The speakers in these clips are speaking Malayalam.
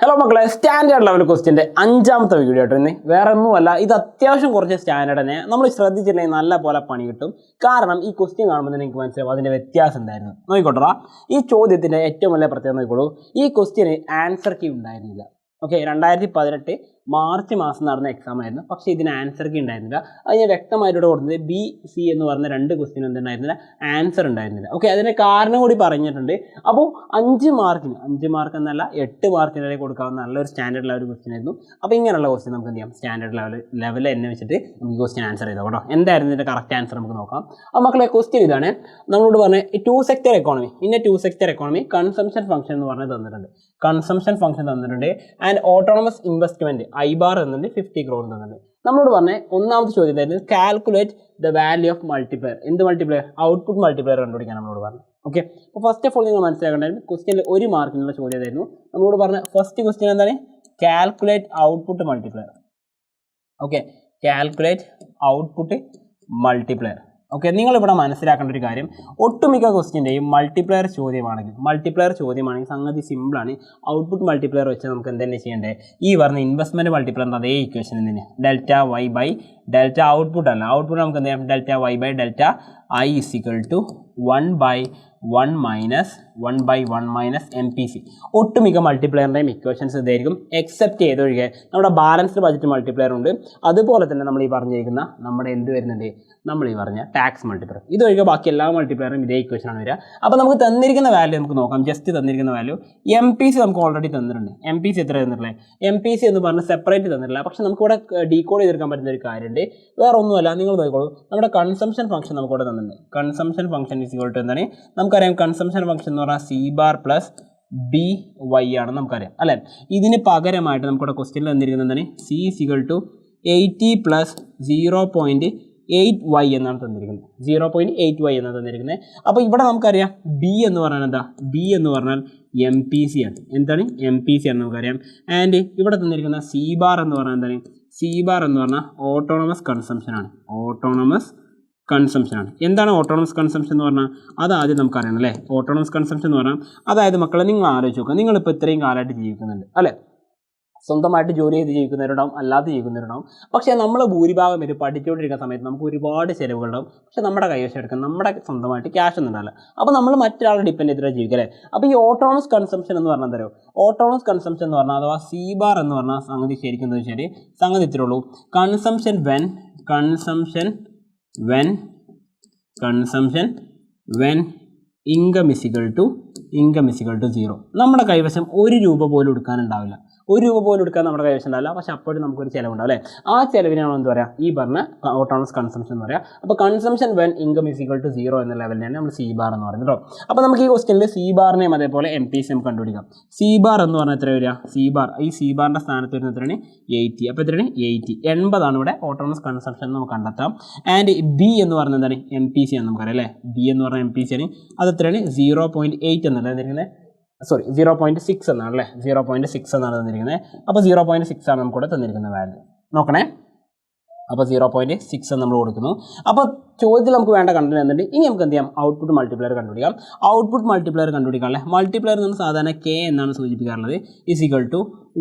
ഹലോ മക്കളെ, സ്റ്റാൻഡേർഡ് ലെവൽ ക്വസ്റ്റ്യൻ്റെ അഞ്ചാമത്തെ വീഡിയോ ആയിട്ട് വേറെ ഒന്നുമല്ല. ഇത് അത്യാവശ്യം കുറച്ച് സ്റ്റാൻഡേർഡ് തന്നെ. നമ്മൾ ശ്രദ്ധിച്ചിട്ടുണ്ടെങ്കിൽ നല്ല പോലെ പണി കിട്ടും. കാരണം ഈ ക്വസ്റ്റ്യൻ കാണുമ്പോൾ തന്നെ എനിക്ക് മനസ്സിലാവും അതിൻ്റെ വ്യത്യാസം എന്തായിരുന്നു. നോക്കിക്കോട്ടെ, ഈ ചോദ്യത്തിൻ്റെ ഏറ്റവും വലിയ പ്രത്യേകത നോക്കിക്കോളൂ. ഈ ക്വസ്റ്റ്യന് ആൻസർ കീ ഉണ്ടായിരുന്നില്ല. ഓക്കെ, 2018 മാർച്ച് മാസം നടന്ന എക്സാം ആയിരുന്നു. പക്ഷേ ഇതിന് ആൻസർ കീ ഉണ്ടായിരുന്നില്ല. അത് ഞാൻ വ്യക്തമായിട്ട് കൊടുത്തത് ബി സി എന്ന് പറഞ്ഞ രണ്ട് ക്വസ്റ്റ്യൻ എന്തുണ്ടായിരുന്നില്ല, ആൻസർ ഉണ്ടായിരുന്നില്ല. ഓക്കെ, അതിൻ്റെ കാരണം കൂടി പറഞ്ഞിട്ടുണ്ട്. അപ്പോൾ 5 മാർക്ക് എന്നല്ല 8 മാർക്കിനെ കൊടുക്കാവുന്ന നല്ലൊരു സ്റ്റാൻഡേർഡ് ലെവൽ ക്വസ്റ്റ്യൻ ആയിരുന്നു. അപ്പോൾ ഇങ്ങനെയുള്ള ക്വസ്റ്റ്യൻ നമുക്ക് എന്ത് ചെയ്യാം, സ്റ്റാൻഡേർഡ് ലെവൽ എന്നെ വെച്ചിട്ട് നമുക്ക് ക്വസ്റ്റ്യൻ ആൻസർ ചെയ്തോ കേട്ടോ. എന്തായിരുന്നു ഇതിൻ്റെ കറക്റ്റ് ആൻസർ നമുക്ക് നോക്കാം. അപ്പോൾ മക്കളെ, ക്വസ്റ്റ്യൻ ഇതാണ്. നമ്മളോട് പറഞ്ഞ 2 സെക്ടർ എക്കോണമി, ഇന്ന 2 സെക്ടർ എക്കോണമി കൺസംഷൻ ഫംഗ്ഷൻ എന്ന് പറഞ്ഞ് തന്നിട്ടുണ്ട്. കൺസംഷൻ ഫംഗ്ഷൻ തന്നിട്ടുണ്ട്. ആൻഡ് ഓട്ടോണമസ് ഇൻവെസ്റ്റ്മെൻറ്റ് ഐബാർ എന്നുണ്ട് 50 crore തന്നിട്ടുണ്ട്. നമ്മളോട് പറഞ്ഞ ഒന്നാമത്തെ ചോദ്യമായിരുന്നു calculate the value of multiplier. എന്ത് മൾട്ടിപ്ലയർ? ഔട്ട്പുട്ട് മൾട്ടിപ്ലയർ കണ്ടുപിടിക്കാൻ നമ്മളോട് പറഞ്ഞു. ഓക്കെ, അപ്പോൾ ഫസ്റ്റ് ഓഫ് ഓൾ നിങ്ങൾ മനസ്സിലാക്കേണ്ടത് ക്വസ്റ്റ്യനിൽ 1 മാർക്കിനുള്ള ചോദ്യമായിരുന്നു. നമ്മളോട് പറഞ്ഞ ഫസ്റ്റ് ക്വസ്റ്റ്യൻ എന്താണ്? Calculate output multiplier. Okay, calculate output multiplier. Okay, നിങ്ങളിവിടെ മനസ്സിലാക്കേണ്ട ഒരു കാര്യം, ഒട്ടുമിക്ക ക്വസ്റ്റ്യൻ്റെയും മൾട്ടിപ്ലയർ ചോദ്യമാണെങ്കിൽ സംഗതി സിമ്പിളാണ്. ഔട്ട്പുട്ട് മൾട്ടിപ്ലയർ വെച്ച് നമുക്ക് എന്തെന്നെ ചെയ്യേണ്ടത്, ഈ പറഞ്ഞ ഇൻവെസ്റ്റ്മെൻറ്റ് മൾട്ടിപ്ലയറിൻ്റെ അതേ ഇക്വേഷൻ തന്നെ delta Y by delta output അല്ല, ഔട്ട്പുട്ട് നമുക്ക് എന്ത് ചെയ്യാം, delta Y by delta I is equal to 1/1 minus MPC. ഒട്ടുമിക്ക മൾട്ടിപ്ലയറിൻ്റെയും ഇക്വേഷൻസ് ഇതായിരിക്കും, എക്സെപ്റ്റ് ചെയ്തൊഴികെ നമ്മുടെ ബാലൻസ്ഡ് ബഡ്ജറ്റ് മൾട്ടിപ്ലയർ ഉണ്ട്. അതുപോലെ തന്നെ നമ്മൾ ഈ പറഞ്ഞിരിക്കുന്ന നമ്മുടെ എന്ത് വരുന്നുണ്ട്, നമ്മൾ ഈ പറഞ്ഞ ടാക്സ് മൾട്ടിപ്ലയർ. ഇതൊഴികെ ബാക്കി എല്ലാ മൾട്ടിപ്ലയറും ഇതേ ഇക്വേഷനാണ് വരിക. അപ്പോൾ നമുക്ക് തന്നിരിക്കുന്ന വാല്യൂ നമുക്ക് നോക്കാം. ജസ്റ്റ് തന്നിരിക്കുന്ന വാല്യൂ MPC നമുക്ക് ഓൾറെഡി തന്നിട്ടുണ്ട്. MPC എത്ര തന്നിട്ടില്ലേ? MPC എന്ന് പറഞ്ഞാൽ സെപ്പറേറ്റ് തന്നിട്ടില്ല. പക്ഷേ നമുക്കിവിടെ ഡീകോഡ് ചെയ്തെടുക്കാൻ പറ്റുന്ന ഒരു കാര്യമുണ്ട്. വേറെ ഒന്നുമല്ല, നിങ്ങൾ നോക്കിക്കോളൂ, നമ്മുടെ കൺസംഷൻ ഫംഗ്ഷൻ നമുക്കിവിടെ തന്നിട്ടുണ്ട്. Consumption function is equal to എന്താണ്? നമുക്കറിയാം കൺസംഷൻ ഫംഗ്ഷൻ എന്ന് പറഞ്ഞാൽ C ബാർ പ്ലസ് BY ആണെന്ന് നമുക്കറിയാം അല്ലേ. ഇതിന് പകരമായിട്ട് നമുക്കിവിടെ ക്വസ്റ്റ്യനിൽ തന്നിരിക്കുന്നത് എന്താണ്? C is equal to 80 plus 0.8y എന്നാണ് തന്നിരിക്കുന്നത്. 0.8y എന്നാണ് തന്നിരിക്കുന്നത്. അപ്പോൾ ഇവിടെ നമുക്കറിയാം B എന്ന് പറഞ്ഞാൽ എന്താ? B എന്ന് പറഞ്ഞാൽ MPC ആണ്. എന്താണ്? MPC ആണ് നമുക്കറിയാം. ആൻഡ് ഇവിടെ തന്നിരിക്കുന്ന C ബാർ എന്ന് പറഞ്ഞാൽ എന്താണ്? C ബാർ എന്ന് പറഞ്ഞാൽ ഓട്ടോണമസ് കൺസംഷൻ ആണ്. എന്താണ് ഓട്ടോണമസ് കൺസംഷൻ എന്ന് പറഞ്ഞാൽ? അത് ആദ്യം നമുക്കറിയണം അല്ലേ. ഓട്ടോണമസ് കൺസംഷൻ എന്ന് പറഞ്ഞാൽ അതായത് മക്കളെ, നിങ്ങൾ ആലോചിച്ച് നോക്കുക, നിങ്ങളിപ്പോൾ ഇത്രയും കാലമായിട്ട് ജീവിക്കുന്നുണ്ട് അല്ലേ. സ്വന്തമായിട്ട് ജോലി ചെയ്ത് ജീവിക്കുന്നവരുണ്ടാവും, അല്ലാതെ ജീവിക്കുന്നവരുണ്ടാവും. പക്ഷേ നമ്മൾ ഭൂരിഭാഗം പേര് പഠിച്ചുകൊണ്ടിരിക്കുന്ന സമയത്ത് നമുക്ക് ഒരുപാട് ചിലവുകളുണ്ടാവും. പക്ഷേ നമ്മുടെ കൈവശം എടുക്കാൻ നമ്മുടെ സ്വന്തമായിട്ട് ക്യാഷ് ഒന്നും ഉണ്ടാവില്ല. അപ്പോൾ നമ്മൾ മറ്റൊരാളെ ഡിപ്പെൻഡ് ചെയ്തിട്ട് ജീവിക്കല്ലേ. അപ്പോൾ ഈ ഓട്ടോണമസ് കൺസംഷൻ എന്ന് പറഞ്ഞാൽ എന്താ? ഓട്ടോണമസ് കൺസംഷൻ എന്ന് പറഞ്ഞാൽ അഥവാ C ബാർ എന്ന് പറഞ്ഞാൽ സംഗതി ശരിക്കും എന്താ വെച്ചാൽ സംഗതി ഇത്രേ ഉള്ളൂ. Consumption when income is equal to 0. നമ്മുടെ കൈവശം 1 രൂപ പോലും എടുക്കാനുണ്ടാവില്ല. 1 രൂപ പോലും എടുക്കാൻ നമ്മുടെ കൈവശം ഉണ്ടാവില്ല. പക്ഷെ അപ്പോഴും നമുക്കൊരു ചിലവുണ്ടാവും അല്ലേ. ആ ചിലവിനാണ് എന്താ പറയുക, ഈ പറഞ്ഞ ഓട്ടോണമസ് കൺസംഷൻ എന്ന് പറയുക. അപ്പോൾ consumption when income is equal to 0 എന്ന ലെവലിനാണ് നമ്മൾ C ബാർ എന്ന് പറയുന്നത് കേട്ടോ. അപ്പോൾ നമുക്ക് ഈ ക്വസ്റ്റ്യനിൽ C ബാറിനെയും അതേപോലെ MPC നമുക്ക് കണ്ടുപിടിക്കാം. C ബാർ എന്ന് പറഞ്ഞാൽ എത്ര വരിക? C ബാറിൻ്റെ സ്ഥാനത്ത് വരുന്ന എത്രയാണ്? 80. അപ്പോൾ എത്രയാണ്? 80 ഇവിടെ ഓട്ടോണമസ് കൺസംഷൻ നമുക്ക് കണ്ടെത്താം. ആൻഡ് B എന്ന് പറഞ്ഞാൽ എന്താണ്? MPC ആണ് നമുക്കറിയാം അല്ലേ. B എന്ന് പറഞ്ഞാൽ MPC ആണ്. അത് എത്രയാണ്? 0.8 എന്നല്ല തന്നിരിക്കുന്നത്, 0.6 എന്നാണ് അല്ലേ. 0.6 എന്നാണ് തന്നിരിക്കുന്നത്. അപ്പോൾ 0.6 ആണ് നമുക്കിവിടെ തന്നിരിക്കുന്ന വാല്യൂ. നോക്കണേ, അപ്പോൾ 0.6 എന്ന് നമ്മൾ കൊടുക്കുന്നു. അപ്പോൾ ചോദ്യത്തിൽ നമുക്ക് വേണ്ട കണ്ടന്റ് എന്തുണ്ട്? ഇനി നമുക്ക് എന്ത് ചെയ്യാം? ഔട്ട്പുട്ട് മൾട്ടിപ്ലയർ കണ്ടുപിടിക്കാം. ഔട്ട്പുട്ട് മൾട്ടിപ്ലയർ കണ്ടുപിടിക്കാമല്ലേ. മൾട്ടിപ്ലയർ എന്ന് സാധാരണ K എന്നാണ് സൂചിപ്പിക്കാറുള്ളത്. ഈക്വൽ ടു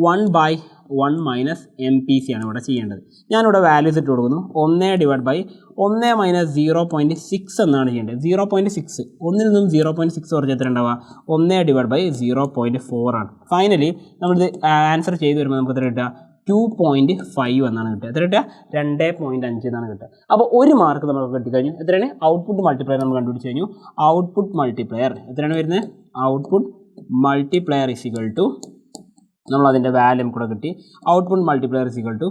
1/1 മൈനസ് MPC ആണ് ഇവിടെ ചെയ്യേണ്ടത്. ഞാനിവിടെ വാല്യൂസ് ഇട്ട് കൊടുക്കുന്നു. 1/1 മൈനസ് 0.6 എന്നാണ് ചെയ്യേണ്ടത്. 0.6 ഒന്നിൽ നിന്നും 0.6 കുറച്ച് എത്ര ഉണ്ടാവുക? 1/0.4 ആണ്. ഫൈനലി നമ്മളിത് ആൻസർ ചെയ്ത് വരുമ്പോൾ നമുക്ക് എത്ര കിട്ടുക? 2.5 എന്നാണ് കിട്ടുക. എത്ര കിട്ടുക? 2.5 എന്നാണ് കിട്ടുക. അപ്പോൾ 1 മാർക്ക് നമുക്ക് കിട്ടിക്കഴിഞ്ഞു. എത്രയാണ്? ഔട്ട്പുട്ട് മൾട്ടിപ്ലയർ നമ്മൾ കണ്ടുപിടിച്ച് കഴിഞ്ഞു. ഔട്ട്പുട്ട് മൾട്ടിപ്ലയർ എത്രയാണ് വരുന്നത്? ഔട്ട്പുട്ട് മൾട്ടിപ്ലയർ ഇസിക്വൽ ടു നമ്മൾ അതിൻ്റെ വാല്യൂ കൂടെ കിട്ടി. ഔട്ട്പുട്ട് മൾട്ടിപ്ലയർ ഇസിക്വൽ ടു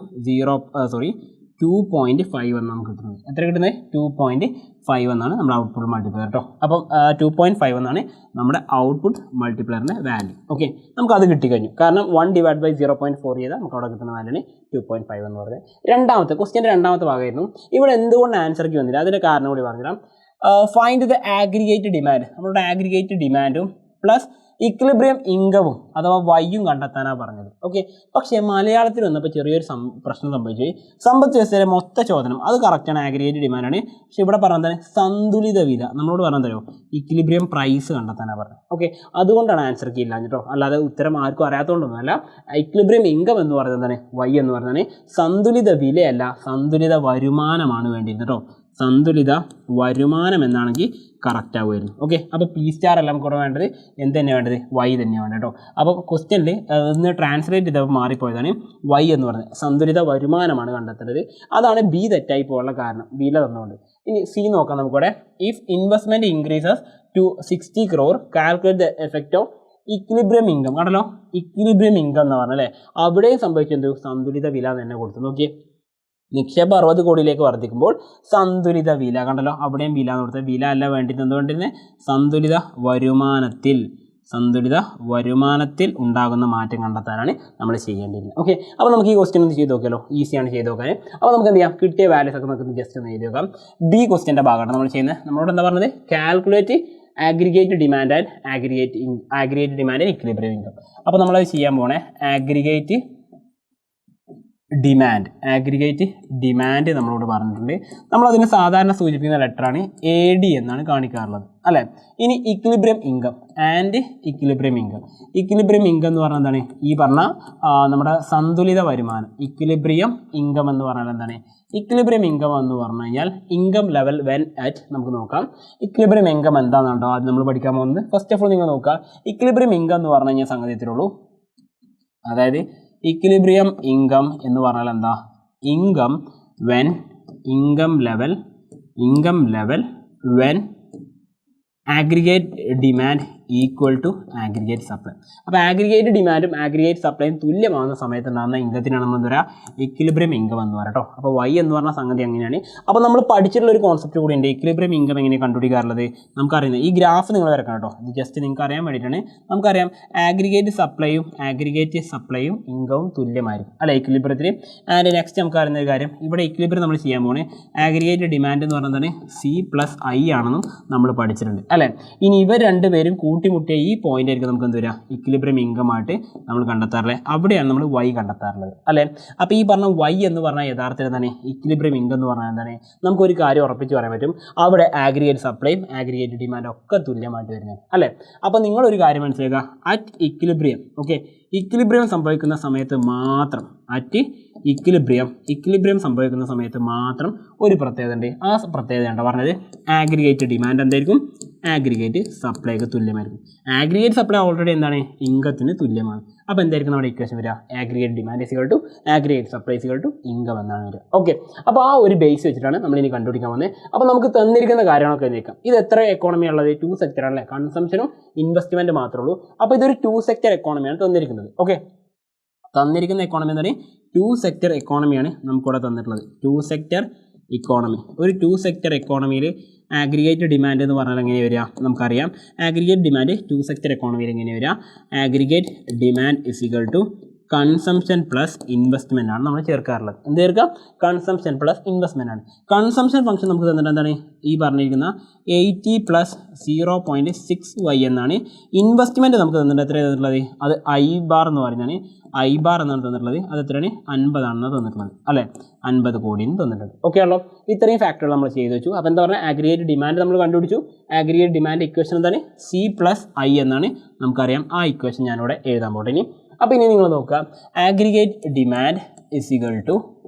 2.5 എന്നാണ് നമുക്ക് കിട്ടുന്നത്. എത്ര കിട്ടുന്നത്? 2.5 എന്നാണ് നമ്മുടെ ഔട്ട്പുട്ട് മൾട്ടിപ്ലയർ കേട്ടോ. അപ്പം 2.5 എന്നാണ് നമ്മുടെ ഔട്ട്പുട്ട് മൾട്ടിപ്ലയറിൻ്റെ വാല്യൂ. ഓക്കെ, നമുക്കത് കിട്ടിക്കഴിഞ്ഞു. കാരണം 1/0.4 ചെയ്താൽ നമുക്ക് അവിടെ കിട്ടുന്ന വാല്യൂന് 2.5 എന്ന് പറഞ്ഞത്. രണ്ടാമത്തെ ക്വസ്റ്റ്യൻ്റെ രണ്ടാമത്തെ ഭാഗമായിരുന്നു. ഇവിടെ എന്തുകൊണ്ട് ആൻസർക്ക് വന്നില്ല, അതിൻ്റെ കാരണം കൂടി പറഞ്ഞുതരാം. Find the aggregate demand. നമ്മളുടെ ആഗ്രിഗേറ്റ് ഡിമാൻഡും പ്ലസ് ഇക്വിലിബ്രിയം ഇൻകവും അഥവാ വൈയും കണ്ടെത്താനാണ് പറഞ്ഞത്. ഓക്കെ, പക്ഷേ മലയാളത്തിൽ വന്നപ്പോൾ ചെറിയൊരു പ്രശ്നം സംഭവിച്ചു. സമ്പദ് വ്യവസ്ഥയിലെ മൊത്ത ചോദനം അത് കറക്റ്റാണ്, ആഗ്രിഗേറ്റ് ഡിമാൻഡാണ്. പക്ഷെ ഇവിടെ പറഞ്ഞത് സന്തുലിത വില നമ്മളോട് പറഞ്ഞതല്ലോ ഇക്വിലിബ്രിയം പ്രൈസ് കണ്ടെത്താനാണ് പറഞ്ഞത്. ഓക്കെ, അതുകൊണ്ടാണ് ആൻസർ കീ ഇല്ല കേട്ടോ, അല്ലാതെ ഉത്തരം ആർക്കും അറിയാത്തതുകൊണ്ടൊന്നുമല്ല. ഇക്വിലിബ്രിയം ഇൻകം എന്ന് പറയുന്നത് എന്താണ്, വൈ എന്ന് പറഞ്ഞാൽ സന്തുലിത വിലയല്ല, സന്തുലിത വരുമാനമാണ് വേണ്ടിയിരുന്നത് കേട്ടോ. സന്തുലിത വരുമാനം എന്നാണെങ്കിൽ കറക്റ്റ് ആവുമായിരുന്നു. ഓക്കെ, അപ്പോൾ പി സ്റ്റാർ എല്ലാം കൂടെ വേണ്ടത് എന്ത് തന്നെയാണ് വേണ്ടത്, വൈ തന്നെയാണ് കേട്ടോ. അപ്പോൾ ക്വസ്റ്റ്യനിൽ ഒന്ന് ട്രാൻസ്ലേറ്റ് ചെയ്തപ്പോൾ മാറിപ്പോയതാണ്. വൈ എന്ന് പറഞ്ഞത് സന്തുലിത വരുമാനമാണ് കണ്ടെത്തേണ്ടത്. അതാണ് ബി തെറ്റായി പോകാനുള്ള കാരണം, ബിയിലെ തന്നുകൊണ്ട്. ഇനി സി നോക്കാം നമുക്കിവിടെ. If investment increases to 60 crore calculate the effect of equilibrium income. കണ്ടല്ലോ, ഇക്വിലിബ്രിയം ഇൻകം എന്ന് പറഞ്ഞല്ലേ, അവിടെയും സംഭവിച്ചെന്തു, സന്തുലിത വില തന്നെ കൊടുത്തു. നോക്കിയേ, നിക്ഷേപം 60 കോടിയിലേക്ക് വർദ്ധിക്കുമ്പോൾ സന്തുലിത വില കണ്ടല്ലോ, അവിടെയും വില എന്ന് കൊടുത്തത്. വില അല്ല വേണ്ടിയിട്ട് എന്തുകൊണ്ട് തന്നെ സന്തുലിത വരുമാനത്തിൽ ഉണ്ടാകുന്ന മാറ്റം കണ്ടെത്താനാണ് നമ്മൾ ചെയ്യേണ്ടിയിരുന്നത്. ഓക്കെ, അപ്പോൾ നമുക്ക് ഈ ക്വസ്റ്റ്യൻ ഒന്ന് ചെയ്ത് നോക്കിയാലോ, ഈസിയാണ് ചെയ്ത് നോക്കാൻ. അപ്പോൾ നമുക്ക് എന്ത് ചെയ്യാം, കിട്ടിയ വാല്യൂസ് ഒക്കെ നമുക്ക് ജസ്റ്റ് ഒന്ന് എഴുതി നോക്കാം. ബി ക്വസ്റ്റ്യൻ്റെ ഭാഗമാണ് നമ്മൾ ചെയ്യുന്നത്. നമ്മളോട് എന്താ പറഞ്ഞത്, calculate aggregate demand and aggregate demand and equilibrium income. അപ്പോൾ നമ്മളത് ചെയ്യാൻ പോണേ ആഗ്രിഗേറ്റ് ഡിമാൻഡ് നമ്മളോട് പറഞ്ഞിട്ടുണ്ട്. നമ്മളതിന് സാധാരണ സൂചിപ്പിക്കുന്ന ലെറ്ററാണ് AD എന്നാണ് കാണിക്കാറുള്ളത് അല്ലേ. ഇനി equilibrium income and equilibrium income എന്ന് പറഞ്ഞാൽ എന്താണ്, ഈ പറഞ്ഞ നമ്മുടെ സന്തുലിത വരുമാനം. ഇക്വിലിബ്രിയം ഇൻകം എന്ന് പറഞ്ഞാൽ എന്താണ്, ഇക്വിലിബ്രിയം ഇൻകം എന്ന് പറഞ്ഞു കഴിഞ്ഞാൽ ഇൻകം ലെവൽ വെൻ അറ്റ്, നമുക്ക് നോക്കാം ഇക്വിലിബ്രിയം ഇൻകം എന്താണെന്നുണ്ടോ അത് നമ്മൾ പഠിക്കാൻ പോകുന്നത്. ഫസ്റ്റ് ഓഫ് ഓൾ നിങ്ങൾ നോക്കുക, ഇക്വിലിബ്രിയം ഇൻകം എന്ന് പറഞ്ഞു കഴിഞ്ഞാൽ സംഗതിയത്തിലുള്ളൂ, അതായത് ഇക്വിലിബ്രിയം ഇൻകം എന്ന് പറഞ്ഞാൽ എന്താ, income level when aggregate demand equal to aggregate supply. അപ്പോൾ ആഗ്രിഗേറ്റ് ഡിമാൻഡും ആഗ്രിഗേറ്റ് സപ്ലൈയും തുല്യമാകുന്ന സമയത്ത് ഉണ്ടാകുന്ന ഇൻകത്തിനാണ് നമ്മൾ എന്താ പറയുക, ഇക്വിലിബ്രിയം ഇൻകം എന്ന് പറയാം കേട്ടോ. അപ്പോൾ വൈ എന്ന് പറഞ്ഞ സംഗതി അങ്ങനെയാണ്. അപ്പോൾ നമ്മൾ പഠിച്ചിട്ടുള്ള ഒരു കോൺസെപ്റ്റ് കൂടി ഉണ്ട്, ഇക്വിലിബ്രിയം ഇൻകം എങ്ങനെ കണ്ടുപിടിക്കാറുള്ളത് നമുക്കറിയുന്നത്. ഈ ഗ്രാഫ് നിങ്ങൾ വരക്കണം കേട്ടോ, ഇത് ജസ്റ്റ് നിങ്ങൾക്ക് അറിയാൻ വേണ്ടിയിട്ടാണ്. നമുക്കറിയാം ആഗ്രിഗേറ്റ് സപ്ലൈയും ഇൻകവും തുല്യമായിരിക്കും അല്ലേ ഇക്വിലിബ്രിയത്തിൽ. ആൻഡ് നെക്സ്റ്റ് നമുക്ക് അറിയുന്ന ഒരു കാര്യം, ഇവിടെ ഇക്വിലിബ്രിയം നമ്മൾ ചെയ്യാൻ പോകുന്നത് ആഗ്രിഗേറ്റ് ഡിമാൻഡ് എന്ന് പറയുന്നത് C+I ആണെന്നും നമ്മൾ പഠിച്ചിട്ടുണ്ട് അല്ലേ. ഇനി ഇവർ രണ്ടുപേരും കൂട്ടിമുട്ടിയ ഈ പോയിന്റ് ആയിരിക്കും നമുക്ക് എന്ത് വരിക, ഇക്വിലിബ്രിയം ഇൻകം ആയിട്ട് നമ്മൾ കണ്ടെത്താറുള്ളത്. അവിടെയാണ് നമ്മൾ വൈ കണ്ടെത്താറുള്ളത് അല്ലേ. അപ്പോൾ ഈ പറഞ്ഞ വൈ എന്ന് പറഞ്ഞാൽ യഥാർത്ഥത്തിൽ എന്താണ്, ഇക്വിലിബ്രിയം ഇൻകം എന്ന് പറഞ്ഞാൽ എന്താണ്, നമുക്കൊരു കാര്യം ഉറപ്പിച്ച് പറയാൻ പറ്റും, അവിടെ ആഗ്രിഗേറ്റ് സപ്ലൈയും ആഗ്രിഗേറ്റ് ഡിമാൻഡും ഒക്കെ തുല്യമായിട്ട് വരുന്നത് അല്ലേ. അപ്പോൾ നിങ്ങളൊരു കാര്യം മനസ്സിലാക്കുക, അറ്റ് ഇക്വിലിബ്രിയം, ഓക്കെ, ഇക്വിലിബ്രിയം സംഭവിക്കുന്ന സമയത്ത് മാത്രം, അറ്റ് ഇക്വിലിബ്രിയം സംഭവിക്കുന്ന സമയത്ത് മാത്രം ഒരു പ്രത്യേകത ഉണ്ട്. ആ പ്രത്യേകതയാണ് പറഞ്ഞത്, ആഗ്രിഗേറ്റ് ഡിമാൻഡ് എന്തായിരിക്കും, ആഗ്രിഗേറ്റ് സപ്ലൈക്ക് തുല്യമായിരിക്കും. ആഗ്രിഗേറ്റ് സപ്ലൈ ഓൾറെഡി എന്താണ്, ഇൻകത്തിന് തുല്യമാണ്. അപ്പോൾ എന്തായിരിക്കും നമ്മുടെ ഇക്വേഷൻ വരിക, aggregate demand equal to aggregate supply equal to income എന്നാണ് വരിക. ഓക്കെ, അപ്പോൾ ആ ഒരു ബേസ് വെച്ചിട്ടാണ് നമ്മൾ ഇനി കണ്ടുപിടിക്കാൻ പോകുന്നത്. അപ്പോൾ നമുക്ക് തന്നിരിക്കുന്ന കാര്യങ്ങളൊക്കെ നോക്കാം. ഇത് എത്ര എക്കോണമി ഉള്ളത്, 2 സെക്ടർ ആണല്ലേ, കൺസംഷനും ഇൻവെസ്റ്റ്മെൻറ്റ് മാത്രമേ ഉള്ളൂ. അപ്പോൾ ഇതൊരു 2 സെക്ടർ എക്കോണമിയാണ് തന്നിരിക്കുന്നത്. ഓക്കെ, തന്നിരിക്കുന്ന എക്കോണമി എന്താണ്, 2 സെക്ടർ എക്കോണമിയാണ് നമുക്കിവിടെ തന്നിട്ടുള്ളത്. 2 സെക്ടർ ഇക്കോണമി. ഒരു 2 സെക്ടർ എക്കോണമിയിൽ ആഗ്രിഗേറ്റ് ഡിമാൻഡ് എന്ന് പറഞ്ഞാൽ എങ്ങനെ വരിക, നമുക്കറിയാം ആഗ്രിഗേറ്റ് ഡിമാൻഡ് 2 സെക്ടർ എക്കോണമിയിൽ എങ്ങനെ വരിക, aggregate demand is equal to consumption plus investment ആണ് നമ്മൾ ചേർക്കാറുള്ളത്. എന്ത് ചേർക്കുക, കൺസംഷൻ പ്ലസ് ഇൻവെസ്റ്റ്മെൻ്റ് ആണ്. കൺസംഷൻ ഫംഗ്ഷൻ നമുക്ക് തന്നിട്ട് എന്താണ്, ഈ പറഞ്ഞിരിക്കുന്ന 80 + 0.6y എന്നാണ്. ഇൻവെസ്റ്റ്മെൻറ്റ് നമുക്ക് തന്നിട്ട് എത്ര തന്നിട്ടുള്ളത്, അത് I ബാർ എന്ന് പറയുന്നതാണ്. I ബാർ എന്നാണ് തന്നിട്ടുള്ളത്, അത് എത്രയാണ്, 50 ആണെന്ന് തന്നിട്ടുള്ളത് അല്ലേ, 50 കോടിയും തന്നിട്ടുണ്ട്. ഓക്കെ ആണല്ലോ, ഇത്രയും ഫാക്ടറുകൾ നമ്മൾ ചെയ്ത് വെച്ചു. അപ്പോൾ എന്താ പറയുക, ആഗ്രിഗേറ്റ് ഡിമാൻഡ് നമ്മൾ കണ്ടുപിടിച്ചു. ആഗ്രിഗേറ്റ് ഡിമാൻഡ് ഇക്വേഷൻ എന്താണ്, C+I എന്നാണ് നമുക്കറിയാം. ആ ഇക്വേഷൻ ഞാനിവിടെ എഴുതാൻ പോട്ടെ ഇനി. അപ്പോൾ ഇനി നിങ്ങൾ നോക്കുക, aggregate demand is equal to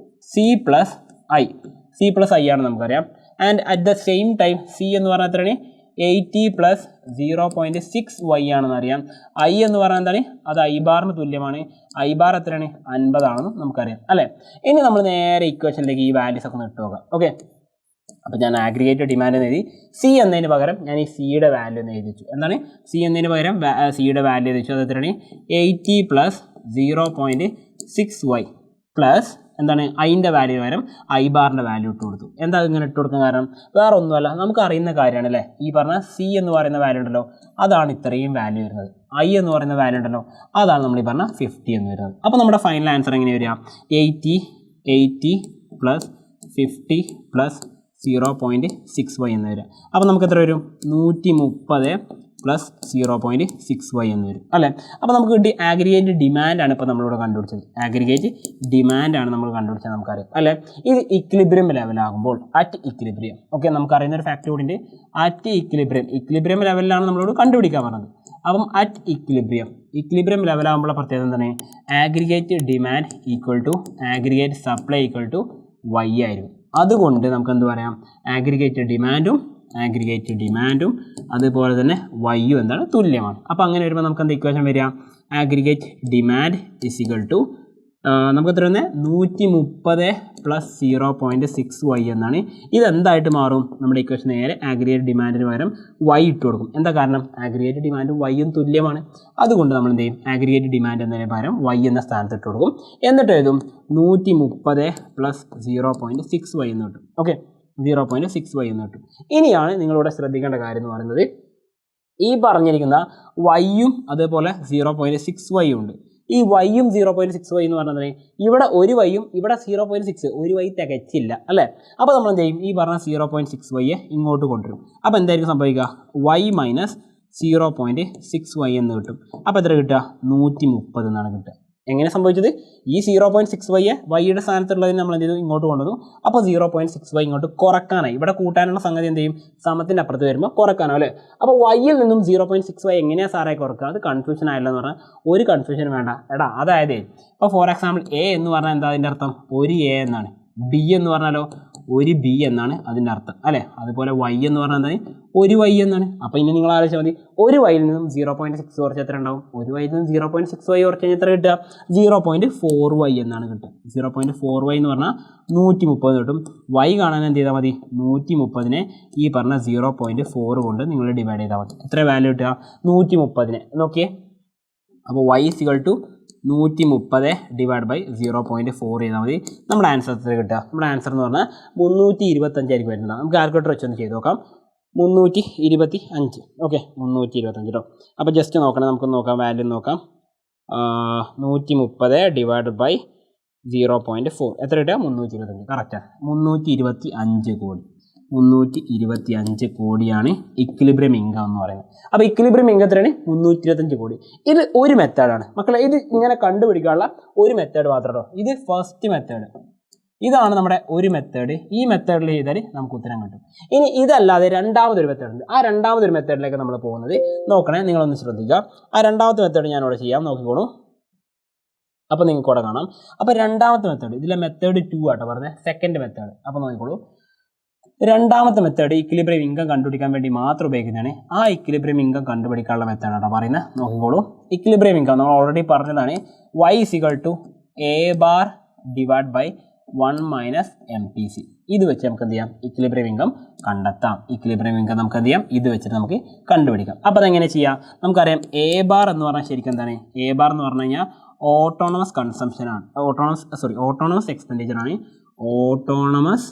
C+I ആണ് നമുക്കറിയാം. And at the same time C എന്ന് പറഞ്ഞാൽ എത്രയാണ്, 80 + 0.6y ആണെന്ന് അറിയാം. I എന്ന് പറഞ്ഞാൽ എന്താണ്, അത് I ബാറിന് തുല്യമാണ്. I ബാർ എത്രയാണ്, 50 ആണെന്ന് നമുക്കറിയാം അല്ലേ. ഇനി നമ്മൾ നേരെ ഇക്വേഷനിലേക്ക് ഈ വാല്യൂസ് ഒക്കെ ഇട്ട് നോക്കാം. ഓക്കെ, അപ്പോൾ ഞാൻ ആഗ്രിഗേറ്റ് ഡിമാൻഡ് എന്ന് എഴുതി, സി എന്നതിന് പകരം ഞാൻ ഈ സിയുടെ വാല്യൂ എന്ന് എഴുതി വെച്ചു. എന്താണ്, സി എന്നതിന് പകരം സിയുടെ വാല്യൂ എഴുതി വെച്ചു. അത് എത്രയാണ്, 80 + 0.6y പ്ലസ് എന്താണ്, അതിൻ്റെ വാല്യൂ പകരം I ബാറിൻ്റെ വാല്യൂ ഇട്ട് കൊടുത്തു. എന്താ ഇങ്ങനെ ഇട്ട് കൊടുക്കാൻ കാരണം, വേറെ ഒന്നുമല്ല, നമുക്ക് അറിയുന്ന കാര്യമാണ് അല്ലേ. ഈ പറഞ്ഞ സി എന്ന് പറയുന്ന വാല്യൂ ഉണ്ടല്ലോ, അതാണ് ഇത്രയും വാല്യൂ വരുന്നത്. I എന്ന് പറയുന്ന വാല്യൂ ഉണ്ടല്ലോ, അതാണ് നമ്മൾ ഈ പറഞ്ഞ 50 എന്ന് വരുന്നത്. അപ്പോൾ നമ്മുടെ ഫൈനൽ ആൻസർ എങ്ങനെ വരിക, 80 + 50 + 0.6y എന്ന് വരിക. അപ്പോൾ നമുക്ക് എത്ര വരും, 130 പ്ലസ് 0.6y എന്ന് വരും അല്ലേ. അപ്പോൾ നമുക്ക് കിട്ടി ആഗ്രിഗേറ്റ് ഡിമാൻഡാണ് ഇപ്പോൾ നമ്മളിവിടെ കണ്ടുപിടിച്ചത്. ആഗ്രിഗേറ്റ് ഡിമാൻഡാണ് നമ്മൾ കണ്ടുപിടിച്ചത് നമുക്കറിയാം അല്ലേ. ഇത് ഇക്വിലിബ്രിയം ലെവലാകുമ്പോൾ അറ്റ് ഇക്വിലിബ്രിയം ഓക്കെ നമുക്കറിയുന്ന ഒരു ഫാക്ട് കൂടി ഉണ്ട്. അറ്റ് ഇക്വിലിബ്രിയം ലെവലിലാണ് നമ്മളോട് കണ്ടുപിടിക്കാൻ പറഞ്ഞത്. അപ്പം അറ്റ് ഇക്വിലിബ്രിയം ലെവലാകുമ്പോൾ പ്രത്യേകത എന്താണ്? Aggregate demand equal to aggregate supply equal to y ആയിരുന്നു. അതുകൊണ്ട് നമുക്ക് എന്ത് പറയാം? ആഗ്രിഗേറ്റ് ഡിമാൻഡും അതുപോലെ തന്നെ വൈയും എന്താണ് തുല്യമാണ്. അപ്പോൾ അങ്ങനെ വരുമ്പോൾ നമുക്ക് എന്താ ഇക്വേഷൻ വരിക? Aggregate demand is equal to നമുക്ക് എത്ര വന്നത്? 130 പ്ലസ് 0.6y എന്നാണ്. ഇതെന്തായിട്ട് മാറും? നമ്മുടെ ഇക്വേഷൻ നേരെ ആഗ്രിഗേറ്റ് ഡിമാൻഡിന് പകരം y ഇട്ട് കൊടുക്കും. എന്താ കാരണം? ആഗ്രിഗേറ്റ് ഡിമാൻഡും വൈയും തുല്യമാണ്. അതുകൊണ്ട് നമ്മൾ എന്ത് ചെയ്യും? ആഗ്രിഗേറ്റ് ഡിമാൻഡ് എന്നതിന് പകരം y എന്ന സ്ഥാനത്ത് ഇട്ട് കൊടുക്കും. എന്നിട്ട് എഴുതും 130 പ്ലസ് 0.6y എന്ന് കിട്ടും. ഓക്കെ 0.6y എന്ന് കിട്ടും. ഇനിയാണ് നിങ്ങളിവിടെ ശ്രദ്ധിക്കേണ്ട കാര്യം എന്ന് പറയുന്നത്, ഈ പറഞ്ഞിരിക്കുന്ന വൈയും അതേപോലെ 0.6y ഉണ്ട്. ഈ വൈയും 0.6y എന്ന് പറഞ്ഞാൽ ഇവിടെ ഒരു വൈയും ഇവിടെ 0.6 ഒരു വൈ തികച്ചില്ല അല്ലേ. അപ്പോൾ നമ്മൾ എന്ത് ചെയ്യും? ഈ പറഞ്ഞ 0.6y ഇങ്ങോട്ട് കൊണ്ടുവരും. അപ്പോൾ എന്തായിരിക്കും സംഭവിക്കുക? y മൈനസ് 0.6y എന്ന് കിട്ടും. അപ്പോൾ എത്ര കിട്ടുക? 130 എന്നാണ് കിട്ടുക. എങ്ങനെ സംഭവിച്ചത്? ഈ 0.6y വൈയുടെ സ്ഥാനത്തുള്ളതിന് നമ്മൾ എന്ത് ചെയ്തു? ഇങ്ങോട്ട് കൊണ്ടുവന്നു. അപ്പോൾ 0.6y ഇങ്ങോട്ട് കുറക്കാനായി. ഇവിടെ കൂട്ടാനുള്ള സംഗതി എന്ത് ചെയ്യും? സമത്തിൻ്റെ അപ്പുറത്ത് വരുമ്പോൾ കുറക്കാനോ അല്ലേ. അപ്പോൾ വൈയിൽ നിന്നും 0.6y എങ്ങനെയാണ് സാറേ കുറക്കുക? അത് കൺഫ്യൂഷൻ ആയല്ലോ എന്ന് പറഞ്ഞാൽ ഒരു കൺഫ്യൂഷൻ വേണ്ട എടാ. അതായത് ഇപ്പോൾ ഫോർ എക്സാമ്പിൾ എ എന്ന് പറഞ്ഞാൽ എന്താ അതിൻ്റെ അർത്ഥം? ഒരു എ എന്നാണ്. ബി എന്ന് പറഞ്ഞാലോ ഒരു ബി എന്നാണ് അതിൻ്റെ അർത്ഥം അല്ലേ. അതുപോലെ വൈ എന്ന് പറഞ്ഞാൽ എന്താണ്? ഒരു വൈ എന്നാണ്. അപ്പോൾ ഇനി നിങ്ങൾ ആലോചിച്ചാൽ മതി, ഒരു വൈയിൽ നിന്നും 0.6 കുറച്ച് എത്ര ഉണ്ടാവും? ഒരു വൈയിൽ നിന്നും 0.6y കുറച്ച് കഴിഞ്ഞാൽ എത്ര കിട്ടുക? 0.4y എന്നാണ് കിട്ടുക. 0.4y എന്ന് പറഞ്ഞാൽ 130 കിട്ടും. വൈ കാണാൻ എന്ത് ചെയ്താൽ മതി? 130നെ ഈ പറഞ്ഞ 0.4 കൊണ്ട് നിങ്ങൾ ഡിവൈഡ് ചെയ്താൽ മതി. എത്ര വാല്യൂ കിട്ടുക? 130നെ നോക്കിയേ. അപ്പോൾ y equal to 130 divide by 0.4 ചെയ്താൽ മതി. നമ്മുടെ ആൻസർ എത്ര കിട്ടുക? നമ്മുടെ ആൻസർ എന്ന് പറഞ്ഞാൽ 325 ആയിരിക്കും വരുന്നത്. നമുക്ക് കാൽക്കുലേറ്റർ വെച്ചൊന്ന് ചെയ്ത് നോക്കാം. 325 ഓക്കെ 325 കേട്ടോ. അപ്പോൾ ജസ്റ്റ് നോക്കണം, നമുക്ക് നോക്കാം വാല്യൂ നോക്കാം. 130 ഡിവൈഡ് ബൈ 0.4 എത്ര കിട്ടുക? 325 കറക്റ്റാണ്. 325 കോടിയാണ് ഇക്വിലിബ്രിയം ഇൻകം എന്ന് പറയുന്നത്. അപ്പോൾ ഇക്വിലിബ്രിയം ഇൻകം എത്രയാണ്? 325 കോടി. ഇത് ഒരു മെത്തേഡാണ് മക്കളെ. ഇത് ഇങ്ങനെ കണ്ടുപിടിക്കാനുള്ള ഒരു മെത്തേഡ് മാത്രമേ. ഇത് ഫസ്റ്റ് മെത്തേഡ്. ഇതാണ് നമ്മുടെ ഒരു മെത്തേഡ്. ഈ മെത്തേഡിൽ ചെയ്താൽ നമുക്ക് ഉത്തരം കിട്ടും. ഇനി ഇതല്ലാതെ രണ്ടാമതൊരു മെത്തേഡ് ഉണ്ട്. ആ രണ്ടാമതൊരു മെത്തേഡിലേക്ക് നമ്മൾ പോകുന്നത് നോക്കണേ, നിങ്ങളൊന്ന് ശ്രദ്ധിക്കുക. ആ രണ്ടാമത്തെ മെത്തേഡ് ഞാനിവിടെ ചെയ്യാം, നോക്കിക്കോളൂ. അപ്പോൾ നിങ്ങൾക്ക് ഇവിടെ കാണാം. അപ്പോൾ രണ്ടാമത്തെ മെത്തേഡ്, ഇതിലെ മെത്തേഡ് 2 ആട്ടോ പറഞ്ഞത്, സെക്കൻഡ് മെത്തേഡ്. അപ്പോൾ നോക്കിക്കോളൂ, രണ്ടാമത്തെ മെത്തേഡ് ഇക്വിലിബ്രിയം ഇൻകം കണ്ടുപിടിക്കാൻ വേണ്ടി മാത്രം ഉപയോഗിക്കുന്നതാണ്. ആ ഇക്വിലിബ്രിയം ഇൻകം കണ്ടുപിടിക്കാനുള്ള മെത്തേഡാണ് പറയുന്നത്. നോക്കിക്കോളൂ, ഇക്വിലിബ്രിയം ഇൻകം നമ്മൾ ഓൾറെഡി പറഞ്ഞതാണ്. y equal to a bar divide by 1 minus MPC. ഇത് വെച്ച് നമുക്ക് എന്ത് ചെയ്യാം? ഇക്വിലിബ്രിയം ഇൻകം കണ്ടെത്താം. ഇക്വിലിബ്രിയം ഇൻകം നമുക്ക് എന്ത് ചെയ്യാം? ഇത് വെച്ചിട്ട് നമുക്ക് കണ്ടുപിടിക്കാം. അപ്പോൾ അതെങ്ങനെ ചെയ്യാം? നമുക്കറിയാം എ ബാർ എന്ന് പറഞ്ഞാൽ ശരിക്കും എന്താണ്? എ ബാർ എന്ന് പറഞ്ഞു കഴിഞ്ഞാൽ ഓട്ടോണമസ് കൺസംഷനാണ്. ഓട്ടോണമസ് എക്സ്പെൻഡിച്ചറാണ്. ഓട്ടോണമസ്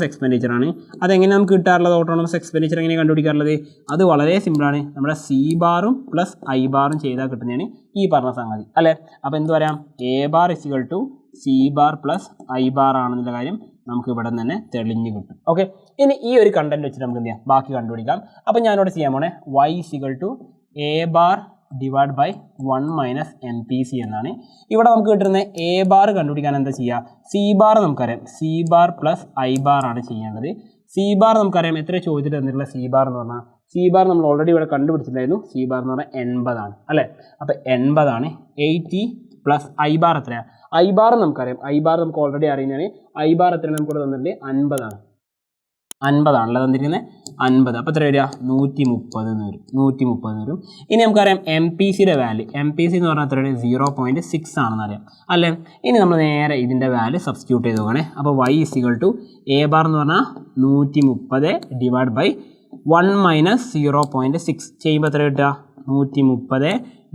എക്സ്പെൻഡിച്ചർ ആണ്. അതെങ്ങനെ നമുക്ക് കിട്ടാറുള്ളത്? ഓട്ടോണമസ് എക്സ്പെൻഡിച്ചർ എങ്ങനെ കണ്ടുപിടിക്കാറുള്ളത്? അത് വളരെ സിമ്പിളാണ്. നമ്മുടെ സി ബാറും പ്ലസ് ഐ ബാറും ചെയ്താൽ കിട്ടുന്നതാണ് ഈ പറഞ്ഞ സംഗതി അല്ലേ. അപ്പോൾ എന്ത് പറയാം? A bar is equal to C bar plus I bar ആണെന്നുള്ള കാര്യം നമുക്ക് ഇവിടെ തന്നെ തെളിഞ്ഞ് കിട്ടും. ഓക്കെ, ഇനി ഈ ഒരു കണ്ടന്റ് വെച്ചിട്ട് നമുക്ക് എന്ത് ചെയ്യാം? ബാക്കി കണ്ടുപിടിക്കാം. അപ്പോൾ ഞാനിവിടെ ചെയ്യാൻ പോണേ y is equal to A bar divide by 1 minus MPC എന്നാണ്. ഇവിടെ നമുക്ക് കിട്ടുന്ന എ ബാർ കണ്ടുപിടിക്കാൻ എന്താ ചെയ്യുക? സി ബാർ നമുക്കറിയാം, C bar plus I bar ആണ് ചെയ്യേണ്ടത്. സി ബാർ നമുക്കറിയാം, എത്ര ചോദിച്ചിട്ട് തന്നിട്ടുള്ള സി ബാർ എന്ന് പറഞ്ഞാൽ, സി ബാർ നമ്മൾ ഓൾറെഡി ഇവിടെ കണ്ടുപിടിച്ചിട്ടുണ്ടായിരുന്നു. സി ബാർ എന്ന് പറഞ്ഞാൽ 80 ആണ് അല്ലേ. അപ്പോൾ 80 ആണ്. 80 പ്ലസ് ഐ ബാർ എത്രയാണ്? ഐ ബാർ നമുക്കറിയാം, ഐ ബാർ നമുക്ക് ഓൾറെഡി അറിയുന്നതാണ്. ഐ ബാർ എത്രയാണ് നമുക്ക് ഇവിടെ തന്നിട്ടുണ്ട്? 50 ആണ്. 50 ആണല്ലോ തന്നിരിക്കുന്നത്, 50. അപ്പോൾ എത്ര വരിക? 130 എന്ന് വരും. 130 വരും. ഇനി നമുക്കറിയാം MPCയുടെ വാല്യൂ, MPC എന്ന് പറഞ്ഞാൽ എത്രയാണ്? 0.6 ആണെന്ന് അറിയാം അല്ലേ. ഇനി നമ്മൾ നേരെ ഇതിൻ്റെ വാല്യൂ സബ്സ്റ്റിറ്റ്യൂട്ട് ചെയ്ത് നോക്കണേ. അപ്പോൾ y is equal to A bar എന്ന് പറഞ്ഞാൽ 130 ഡിവൈഡ് ബൈ 1 മൈനസ് 0.6 ചെയ്യുമ്പോൾ എത്ര കിട്ടുക? 130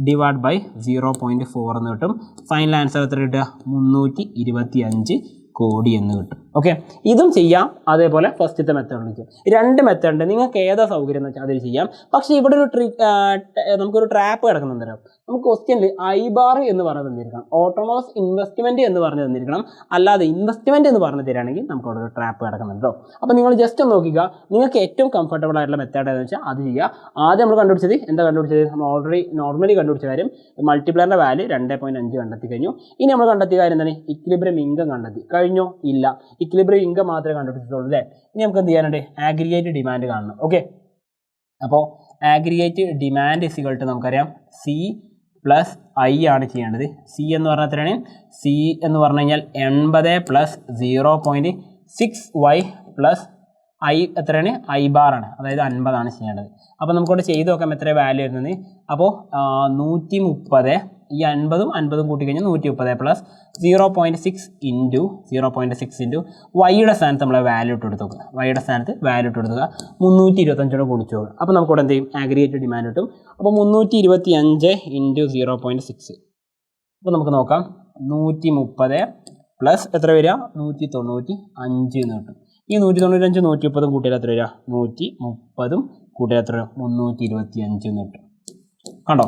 ഡിവൈഡ് ബൈ 0.4 എന്ന് കിട്ടും. ഫൈനൽ ആൻസർ എത്ര കിട്ടുക? 325 കോടി എന്ന് കിട്ടും. ഓക്കെ, ഇതും ചെയ്യാം. അതേപോലെ ഫസ്റ്റത്തെ മെത്തേഡിൽ ചെയ്യാം. രണ്ട് മെത്തേഡ് ഉണ്ട്, നിങ്ങൾക്ക് ഏതാ സൗകര്യം എന്ന് വെച്ചാൽ അതിൽ ചെയ്യാം. പക്ഷേ ഇവിടെ ഒരു നമുക്കൊരു ട്രാപ്പ് കിടക്കുന്നുണ്ടല്ലോ. നമുക്ക് ക്വസ്റ്റ്യനിൽ ഐ ബാർ എന്ന് പറഞ്ഞ് തന്നിരിക്കണം, ഓട്ടോണമസ് ഇൻവെസ്റ്റ്മെൻറ്റ് എന്ന് പറഞ്ഞ് തന്നിരിക്കണം. അല്ലാതെ ഇൻവെസ്റ്റ്മെൻറ്റ് എന്ന് പറഞ്ഞ് തരികയാണെങ്കിൽ നമുക്ക് അവിടെ ഒരു ട്രാപ്പ് കിടക്കുന്നുണ്ടോ. അപ്പോൾ നിങ്ങൾ ജസ്റ്റ് ഒന്ന് നോക്കുക, നിങ്ങൾക്ക് ഏറ്റവും കംഫർട്ടബിൾ ആയിട്ടുള്ള മെത്തേഡ് ഏതെന്ന് വെച്ചാൽ അത് ചെയ്യുക. ആദ്യം നമ്മൾ കണ്ടുപിടിച്ചത് നമ്മൾ ഓൾറെഡി നോർമലി കണ്ടുപിടിച്ച കാര്യം മൾട്ടിപ്ലയറിൻ്റെ വാല്യൂ 2.5 കണ്ടെത്തി കഴിഞ്ഞു. ഇനി നമ്മൾ കണ്ടെത്തിയ കാര്യം എന്താണ്? ഇക്വിലിബ്രിയം ഇൻകം കണ്ടെത്തി കഴിഞ്ഞോ? ഇല്ല, ഇക്വിലിബ്രിയം ഇൻകം മാത്രമേ കണ്ടുപിടിച്ചിട്ടുള്ളൂ അല്ലേ. ഇനി നമുക്ക് എന്ത് ചെയ്യാനുണ്ട്? ആഗ്രിഗേറ്റ് ഡിമാൻഡ് കാണണം. ഓക്കെ, അപ്പോൾ ആഗ്രിഗേറ്റ് ഡിമാൻഡ് ഇസിക്വൽ ടു നമുക്കറിയാം സി പ്ലസ് ഐ ആണ് ചെയ്യേണ്ടത്. സി എന്ന് പറഞ്ഞാൽ എത്രയാണ്? സി എന്ന് പറഞ്ഞു കഴിഞ്ഞാൽ 80 പ്ലസ് 0.6y പ്ലസ് ഐ എത്രയാണ്? ഐ ബാർ ആണ്, അതായത് 50 ചെയ്യേണ്ടത്. അപ്പോൾ നമുക്കവിടെ ചെയ്ത് നോക്കാം എത്ര വാല്യൂ വരുന്നത്. അപ്പോൾ 130, ഈ 50 കൂട്ടിക്കഴിഞ്ഞാൽ 130 പ്ലസ് 0.6 ഇൻറ്റു വൈയുടെ സ്ഥാനത്ത് നമ്മൾ വാല്യൂ ഇട്ട് കൊടുത്തു നോക്കുക. വൈയുടെ സ്ഥാനത്ത് വാല്യൂ ഇട്ട് കൊടുക്കുക. 325 കുടിച്ചു നോക്കുക. അപ്പോൾ നമുക്കിവിടെ എന്ത് ചെയ്യും? ആഗ്രിഗേറ്റ് ഡിമാൻഡ് കിട്ടും. അപ്പോൾ 325 ഇൻറ്റു 0.6. അപ്പോൾ നമുക്ക് നോക്കാം, 130 പ്ലസ് എത്ര വരിക? 195 എന്ന് കിട്ടും. ഈ 195 130 കൂട്ടിയാൽ എത്ര വരിക? 130 കൂട്ടിയാൽ എത്ര? 325 എന്ന് കിട്ടും. കണ്ടോ,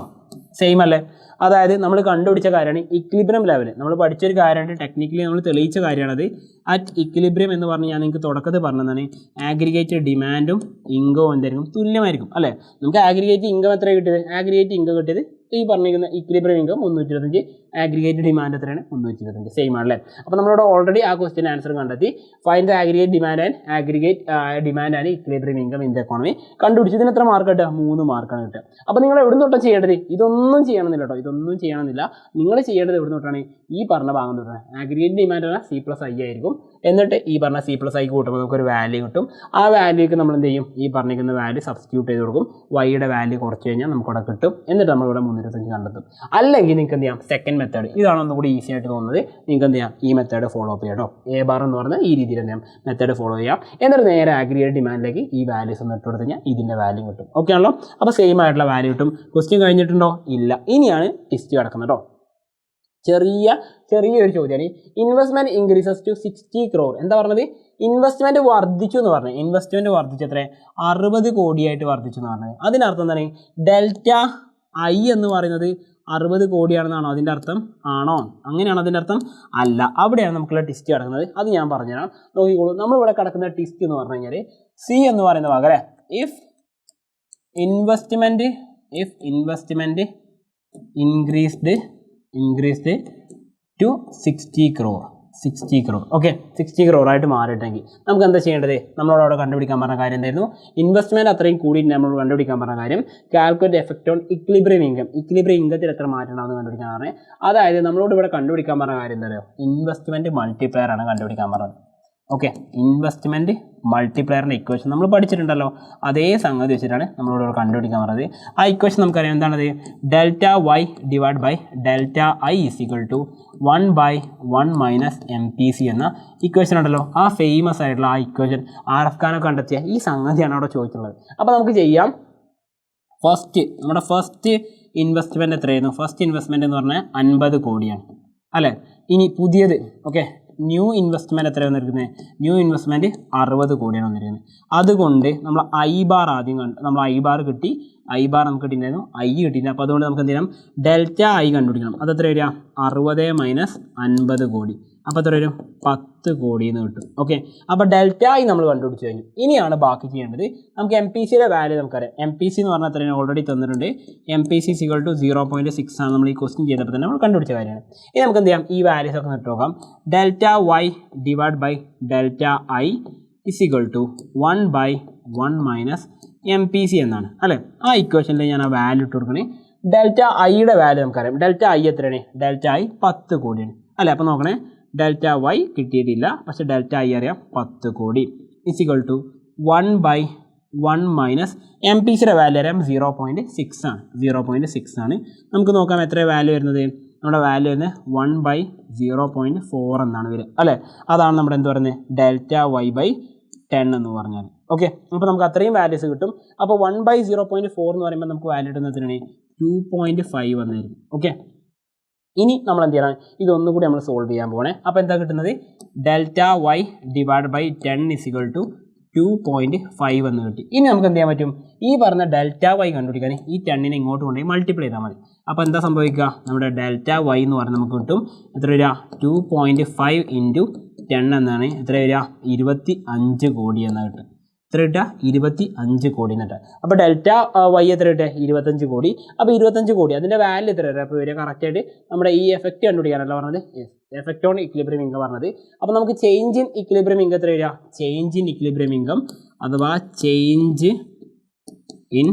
സെയിം അല്ലേ? അതായത് നമ്മൾ കണ്ടുപിടിച്ച കാര്യമാണ് ഇക്വിലിബ്രിയം ലെവൽ. നമ്മൾ പഠിച്ചൊരു കാര്യമാണ്, ടെക്നിക്കലി നമ്മൾ തെളിയിച്ച കാര്യമാണത്. അറ്റ് ഇക്വിലിബ്രിയം എന്ന് പറഞ്ഞ് ഞാൻ നിങ്ങൾക്ക് തുടക്കത്തിൽ പറഞ്ഞതാണ്, ആഗ്രിഗേറ്റ് ഡിമാൻഡും ഇൻകവും എന്തായിരിക്കും? തുല്യമായിരിക്കും അല്ലേ. നമുക്ക് ആഗ്രിഗേറ്റ് ഇൻകം എത്ര കിട്ടിയത്? ആഗ്രിഗേറ്റ് ഇൻകം കിട്ടിയത് ഈ പറഞ്ഞിരിക്കുന്ന ഇക്വിലിബ്രിയം ഇൻകം 325, ആഗ്രിഗേറ്റ് ഡിമാൻഡ് എത്രയാണ്? 325, സെയിം ആണല്ലേ. അപ്പോൾ നമ്മളിവിടെ ഓൾറെഡി ആ ക്വസ്റ്റ്യൻ ആൻസർ കണ്ടെത്തി. Find the aggregate demand and equilibrium income in the economy കണ്ടുപിടിച്ചതിന് എത്ര മാർക്ക് കിട്ടുക? 3 മാർക്കാണ് കിട്ടുക. അപ്പോൾ നിങ്ങൾ എവിടെ തൊട്ടാണ് ചെയ്യേണ്ടത്? ഇതൊന്നും ചെയ്യണമെന്നില്ല കേട്ടോ, ഇതൊന്നും ചെയ്യണമെന്നില്ല. നിങ്ങൾ ചെയ്യേണ്ടത് എവിടെ തൊട്ടാണ്? ഈ പറഞ്ഞ ഭാഗം തൊട്ടാണ്. ആഗ്രിഗേറ്റ് ഡിമാൻഡ് പറഞ്ഞാൽ സി പ്ലസ് ഐ ആയിരിക്കും. എന്നിട്ട് ഈ പറഞ്ഞ സി പ്ലസ് ഐ കൂട്ടുമ്പോൾ നമുക്കൊരു വാല്യൂ കിട്ടും. ആ വാല്യൂക്ക് നമ്മൾ എന്ത് ചെയ്യും? ഈ പറഞ്ഞിരിക്കുന്ന വാല്യൂ സബ്സ്റ്റിറ്റ്യൂട്ട് ചെയ്ത് കൊടുക്കും. വൈയുടെ വാല്യൂ കുറച്ച് കഴിഞ്ഞാൽ നമുക്കവിടെ കിട്ടും. എന്നിട്ട് നമ്മളിവിടെ 325 കണ്ടെത്തും. അല്ലെങ്കിൽ നിങ്ങൾക്ക് എന്ത് ചെയ്യാം? സെക്കൻഡ് മെത്തേഡ്, ഇതാണ് ഒന്നുകൂടി ഈസി ആയിട്ട് തോന്നുന്നത്. നിങ്ങൾക്ക് എന്ത് ചെയ്യാം? ഈ മെത്തേഡ് ഫോളോ അപ്പ് ചെയ്യാം കേട്ടോ. എ ബാർ എന്ന് പറഞ്ഞാൽ ഈ രീതിയിൽ എന്ത് ചെയ്യാം? മെത്തേഡ് ഫോളോ ചെയ്യാം. എന്നിട്ട് നേരെ ആഗ്രിഗേറ്റ് ഡിമാൻഡിലേക്ക് ഈ വാല്യൂസ് ഒന്ന് ഇട്ട് കൊടുത്ത് കഴിഞ്ഞാൽ ഇതിൻ്റെ വാല്യൂ കിട്ടും. ഓക്കെ ആണല്ലോ. അപ്പോൾ സെയിം ആയിട്ടുള്ള വാല്യൂ കിട്ടും. ക്വസ്റ്റ്യൻ കഴിഞ്ഞിട്ടുണ്ടോ? ഇല്ല. ഇനിയാണ് ടിസ്റ്റ് കിടക്കുന്നത് കേട്ടോ. ചെറിയൊരു ചോദ്യമാണ്. Investment increases to 60 crore. എന്താ പറഞ്ഞത്? ഇൻവെസ്റ്റ്മെന്റ് വർദ്ധിച്ചു എന്ന് പറഞ്ഞത്. ഇൻവെസ്റ്റ്മെന്റ് വർദ്ധിച്ചു എത്ര? 60 കോടിയായിട്ട് വർദ്ധിച്ചു എന്ന് പറഞ്ഞത്. അതിനർത്ഥം എന്താണ്? ഡെൽറ്റ ഐ എന്ന് പറയുന്നത് 60 കോടിയാണെന്നാണോ അതിൻ്റെ അർത്ഥം? ആണോ? അങ്ങനെയാണോ അതിൻ്റെ അർത്ഥം? അല്ല. അവിടെയാണ് നമുക്കുള്ള ടിസ്റ്റ് കിടക്കുന്നത്. അത് ഞാൻ പറഞ്ഞുതരാം, നോക്കിക്കോളൂ. നമ്മളിവിടെ കിടക്കുന്ന ടിസ്റ്റ് എന്ന് പറഞ്ഞു കഴിഞ്ഞാൽ സി എന്ന് പറയുന്ന പകരം if investment increased to 60 crore. Okay, 60 crore ആയിട്ട് മാറിയിട്ടെങ്കിൽ നമുക്ക് എന്താ ചെയ്യേണ്ടത്? നമ്മളോട് അവിടെ കണ്ടുപിടിക്കാൻ പറഞ്ഞ കാര്യം എന്തായിരുന്നു? ഇൻവെസ്റ്റ്മെൻറ്റ് അത്രയും കൂടി നമ്മൾ കണ്ടുപിടിക്കാൻ പറഞ്ഞ കാര്യം calculate effect on equilibrium income. Equilibrium ഇൻകത്തിൽ എത്ര മാറ്റം ഉണ്ടാവുമെന്ന് കണ്ടുപിടിക്കാൻ പറഞ്ഞത്. അതായത് നമ്മളോട് ഇവിടെ കണ്ടുപിടിക്കാൻ പറഞ്ഞ കാര്യം എന്താ പറയുക? ഇൻവെസ്റ്റ്മെൻറ്റ് മൾട്ടിപ്ലയർ ആണ് കണ്ടുപിടിക്കാൻ പറഞ്ഞത്. ഓക്കെ, ഇൻവെസ്റ്റ്മെൻറ്റ് മൾട്ടിപ്ലയറിൻ്റെ ഇക്വേഷൻ നമ്മൾ പഠിച്ചിട്ടുണ്ടല്ലോ. അതേ സംഗതി വെച്ചിട്ടാണ് നമ്മളോട് കണ്ടുപിടിക്കാൻ പറഞ്ഞത്. ആ ഇക്വേഷൻ നമുക്കറിയാം എന്താണത്? Delta Y divide by delta I is equal to 1/1 minus MPC എന്ന ഇക്വേഷൻ ഉണ്ടല്ലോ. ആ ഫേമസ് ആയിട്ടുള്ള ആ ഇക്വേഷൻ RF ഖാനൊക്കെ കണ്ടെത്തിയ ഈ സംഗതിയാണ് അവിടെ ചോദിച്ചിട്ടുള്ളത്. അപ്പോൾ നമുക്ക് ചെയ്യാം. നമ്മുടെ ഫസ്റ്റ് ഇൻവെസ്റ്റ്മെൻറ്റ് എത്രയായിരുന്നു? ഫസ്റ്റ് ഇൻവെസ്റ്റ്മെൻറ്റ് എന്ന് പറഞ്ഞാൽ 50 കോടിയാണ് അല്ലേ. ഇനി പുതിയത് ഓക്കെ, ന്യൂ ഇൻവെസ്റ്റ്മെൻറ്റ് എത്ര വന്നിരിക്കുന്നത്? ന്യൂ ഇൻവെസ്റ്റ്മെൻറ്റ് 60 കോടിയാണ് വന്നിരിക്കുന്നത്. അതുകൊണ്ട് നമ്മൾ ഐ ബാർ ആദ്യം നമ്മൾ ഐ ബാർ കിട്ടി. ഐ ബാർ നമുക്ക് കിട്ടിയിട്ടുണ്ടായിരുന്നു, ഐ കിട്ടിയില്ല. അപ്പോൾ അതുകൊണ്ട് നമുക്ക് എന്ത് ചെയ്യണം? ഡെൽറ്റ ഐ കണ്ടുപിടിക്കണം. അത് എത്ര വരിക? 60 മൈനസ് 50 കോടി. അപ്പോൾ എത്ര വരും? 10 കോടി എന്ന് കിട്ടും. ഓക്കെ, അപ്പോൾ ഡെൽറ്റ ഐ നമ്മൾ കണ്ടുപിടിച്ച് കഴിഞ്ഞു. ഇനിയാണ് ബാക്കി ചെയ്യേണ്ടത്. നമുക്ക് MPCയുടെ വാല്യൂ നമുക്കറിയാം. MPC എന്ന് പറഞ്ഞാൽ എത്രയാണ്? ഓൾറെഡി തന്നിട്ടുണ്ട്. MPC ഈക്വൽ ടു 0.6 ആണ്. നമ്മൾ ഈ ക്വസ്റ്റ്യൻ ചെയ്തപ്പോൾ തന്നെ നമ്മൾ കണ്ടുപിടിച്ച കാര്യമാണ്. ഇനി നമുക്ക് എന്ത് ചെയ്യാം? ഈ വാല്യൂസ് ഒക്കെ ഇട്ട് നോക്കാം. Delta Y divide by delta I is equal to 1/1 minus MPC എന്നാണ് അല്ലേ. ആ ഇക്വേഷനിൽ ഞാൻ ആ വാല്യൂ ഇട്ട് കൊടുക്കണേ. ഡെൽറ്റ ഐയുടെ വാല്യൂ നമുക്കറിയാം. ഡെൽറ്റ ഐ എത്രയാണ്? ഡെൽറ്റ ഐ 10 കോടിയാണ് അല്ലേ. അപ്പോൾ നോക്കണേ, ഡെൽറ്റ വൈ കിട്ടിയിട്ടില്ല, പക്ഷേ ഡെൽറ്റ ഐ അറിയാം 10 കോടി ഇസ് ഈക്വൽ ടു 1/1 മൈനസ് MPCയുടെ വാല്യൂ അറിയാം 0.6 ആണ്. 0.6 ആണ്. നമുക്ക് നോക്കാം എത്ര വാല്യൂ വരുന്നത്. നമ്മുടെ വാല്യൂ വരുന്നത് 1/0.4 എന്നാണ് വരിക അല്ലേ. അതാണ് നമ്മുടെ എന്ത് പറയുന്നത്? ഡെൽറ്റ വൈ ബൈ 10 എന്ന് പറഞ്ഞാൽ. ഓക്കെ, അപ്പോൾ നമുക്ക് അത്രയും വാല്യൂസ് കിട്ടും. അപ്പോൾ 1/0.4 എന്ന് പറയുമ്പോൾ നമുക്ക് വാല്യൂ കിട്ടുന്നതിനാണ് 2.5 വന്നായിരിക്കും. ഓക്കെ, ഇനി നമ്മൾ എന്ത് ചെയ്യണം, ഇതൊന്നും കൂടി നമ്മൾ സോൾവ് ചെയ്യാൻ പോകണേ. അപ്പോൾ എന്താ കിട്ടുന്നത്, ഡെൽറ്റ വൈ ഡിവൈഡ് ബൈ 10 = 2.5 എന്ന് കിട്ടി. ഇനി നമുക്ക് എന്ത് ചെയ്യാൻ പറ്റും, ഈ പറഞ്ഞ ഡെൽറ്റ വൈ കണ്ടുപിടിക്കാൻ ഈ 10നെ ഇങ്ങോട്ട് കൊണ്ടുപോയി മൾട്ടിപ്ലൈ ചെയ്താൽ മതി. അപ്പോൾ എന്താ സംഭവിക്കുക, നമ്മുടെ ഡെൽറ്റ വൈ എന്ന് പറഞ്ഞാൽ നമുക്ക് കിട്ടും എത്ര വരിക, 2.5 × 10 എന്നാണ് എത്ര വരിക, 25 കോടി എന്നാണ് കിട്ടും. എത്ര കിട്ടുക, 25 കോടി എന്നിട്ട്. അപ്പോൾ ഡെൽറ്റ വൈ എത്ര കിട്ടുക, 25 കോടി. അപ്പോൾ 25 കോടി അതിൻ്റെ വാല്യൂ എത്ര വരിക, അപ്പോൾ വരിക കറക്റ്റായിട്ട് നമ്മുടെ ഈ എഫക്റ്റ് കണ്ടുപിടിക്കാനല്ല പറഞ്ഞത്, എഫക്റ്റ് ഓൺ ഇക്വിലിബ്രിയം ഇൻകം പറഞ്ഞത്. അപ്പോൾ നമുക്ക് ചേഞ്ച് ഇൻ ഇക്വിലിബ്രിയം ഇൻകം എത്ര വരിക, ചേഞ്ച് ഇൻ ഇക്വിലിബ്രിയം ഇൻകം അഥവാ ചേഞ്ച് ഇൻ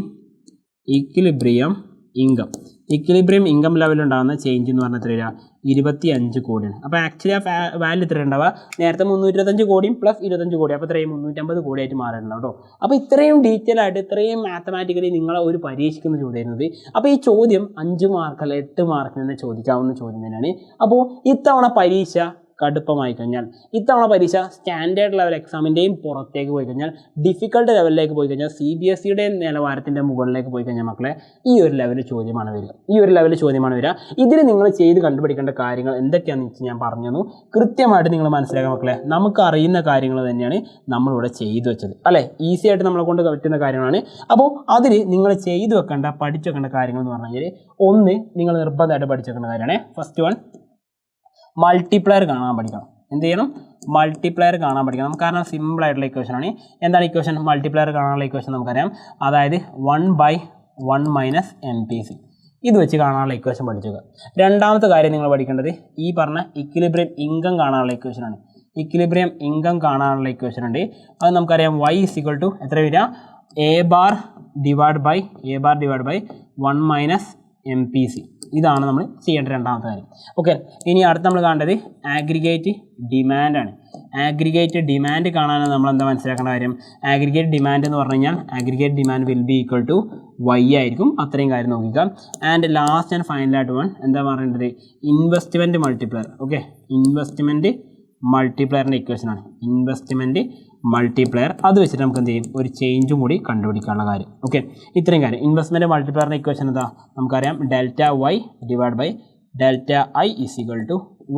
ഇക്വിലിബ്രിയം ഇൻകം ലെവലുണ്ടാകുന്ന ചേഞ്ച് എന്ന് പറഞ്ഞാൽ എത്ര വരിക, 25 കോടിയാണ്. അപ്പോൾ ആക്ച്വലി ആ വാല്യൂ എത്ര ഉണ്ടാവുക, നേരത്തെ 325 കോടിയും പ്ലസ് 25 കോടി, അപ്പോൾ ഇത്രയും 350 കോടിയായിട്ട് മാറിയിട്ടുണ്ടാവും കേട്ടോ. അപ്പോൾ ഇത്രയും ഡീറ്റെയിൽ ആയിട്ട് ഇത്രയും മാത്തമാറ്റിക്കലി നിങ്ങളെ ഒരു പരീക്ഷിക്കുന്ന ചോദ്യം വരുന്നത്. അപ്പോൾ ഈ ചോദ്യം 5 മാർക്കല്ല 8 മാർക്കിൽ തന്നെ ചോദിക്കാവുന്ന ചോദ്യം തന്നെയാണ്. അപ്പോൾ ഇത്തവണ പരീക്ഷ കടുപ്പമായി കഴിഞ്ഞാൽ, ഇത്തവണ പരീക്ഷ സ്റ്റാൻഡേർഡ് ലെവൽ എക്സാമിൻ്റെയും പുറത്തേക്ക് പോയി കഴിഞ്ഞാൽ, ഡിഫിക്കൽട്ട് ലെവലിലേക്ക് പോയി കഴിഞ്ഞാൽ, CBSE നിലവാരത്തിൻ്റെ മുകളിലേക്ക് പോയി കഴിഞ്ഞാൽ മക്കളെ ഈ ഒരു ലെവൽ ചോദ്യമാണ് വരിക. ഇതിൽ നിങ്ങൾ ചെയ്ത് കണ്ടുപിടിക്കേണ്ട കാര്യങ്ങൾ എന്തൊക്കെയാണെന്ന് വെച്ച് ഞാൻ പറഞ്ഞു കൃത്യമായിട്ട് നിങ്ങൾ മനസ്സിലാക്കുക മക്കളെ. നമുക്ക് അറിയുന്ന കാര്യങ്ങൾ തന്നെയാണ് നമ്മളിവിടെ ചെയ്തു വെച്ചത് അല്ലേ, ഈസി ആയിട്ട് നമ്മളെ കൊണ്ട് പറ്റുന്ന കാര്യങ്ങളാണ്. അപ്പോൾ അതിൽ നിങ്ങൾ ചെയ്തു വെക്കേണ്ട പഠിച്ചു വെക്കേണ്ട കാര്യങ്ങൾ എന്ന് പറഞ്ഞു കഴിഞ്ഞാൽ, ഒന്ന് നിങ്ങൾ നിർബന്ധമായിട്ട് പഠിച്ചു വെക്കേണ്ട കാര്യമാണ് ഫസ്റ്റ് വൺ, മൾട്ടിപ്ലയർ കാണാൻ പഠിക്കണം. എന്ത് ചെയ്യണം, മൾട്ടിപ്ലയർ കാണാൻ പഠിക്കണം. കാരണം സിമ്പിൾ ആയിട്ടുള്ള ഇക്വേഷനാണ്. എന്താണ് ഇക്വേഷൻ, മൾട്ടിപ്ലയർ കാണാനുള്ള ഇക്വേഷൻ നമുക്കറിയാം, അതായത് 1/1 - MPC. ഇത് വെച്ച് കാണാനുള്ള ഇക്വേഷൻ പഠിക്കുക. രണ്ടാമത്തെ കാര്യം നിങ്ങൾ പഠിക്കേണ്ടത് ഈ പറഞ്ഞ ഇക്വിലിബ്രിയം ഇൻകം കാണാനുള്ള ഇക്വേഷനാണ്. ഇക്വിലിബ്രിയം ഇൻകം കാണാനുള്ള ഇക്വേഷൻ ഉണ്ട്. അത് നമുക്കറിയാം y = എത്ര വരിക, a bar divide by 1 - MPC. ഇതാണ് നമ്മൾ ചെയ്യേണ്ട രണ്ടാമത്തെ കാര്യം. ഓക്കെ, ഇനി അടുത്ത് നമ്മൾ കാണേണ്ടത് ആഗ്രിഗേറ്റ് ഡിമാൻഡാണ്. ആഗ്രിഗേറ്റ് ഡിമാൻഡ് കാണാനാണ് നമ്മൾ എന്താ മനസ്സിലാക്കേണ്ട കാര്യം, ആഗ്രിഗേറ്റ് ഡിമാൻഡ് എന്ന് പറഞ്ഞു കഴിഞ്ഞാൽ aggregate demand will be equal to y ആയിരിക്കും. അത്രയും കാര്യം നോക്കുക. ആൻഡ് ലാസ്റ്റ് ആൻഡ് ഫൈനലായിട്ട് വൺ എന്താ പറയേണ്ടത്, ഇൻവെസ്റ്റ്മെൻറ്റ് മൾട്ടിപ്ലയർ. ഓക്കെ, ഇൻവെസ്റ്റ്മെൻറ്റ് മൾട്ടിപ്ലയറിൻ്റെ ഇക്വേഷനാണ് ഇൻവെസ്റ്റ്മെൻറ്റ് മൾട്ടിപ്ലയർ. അത് വെച്ചിട്ട് നമുക്ക് എന്ത് ചെയ്യും, ഒരു ചേഞ്ചും കൂടി കണ്ടുപിടിക്കാനുള്ള കാര്യം. ഓക്കെ, ഇത്രയും കാര്യം. ഇൻവെസ്റ്റ്മെൻറ്റ് മൾട്ടിപ്ലയറിൻ്റെ ഇക്വേഷൻ എന്താ നമുക്കറിയാം, delta Y divide by delta I =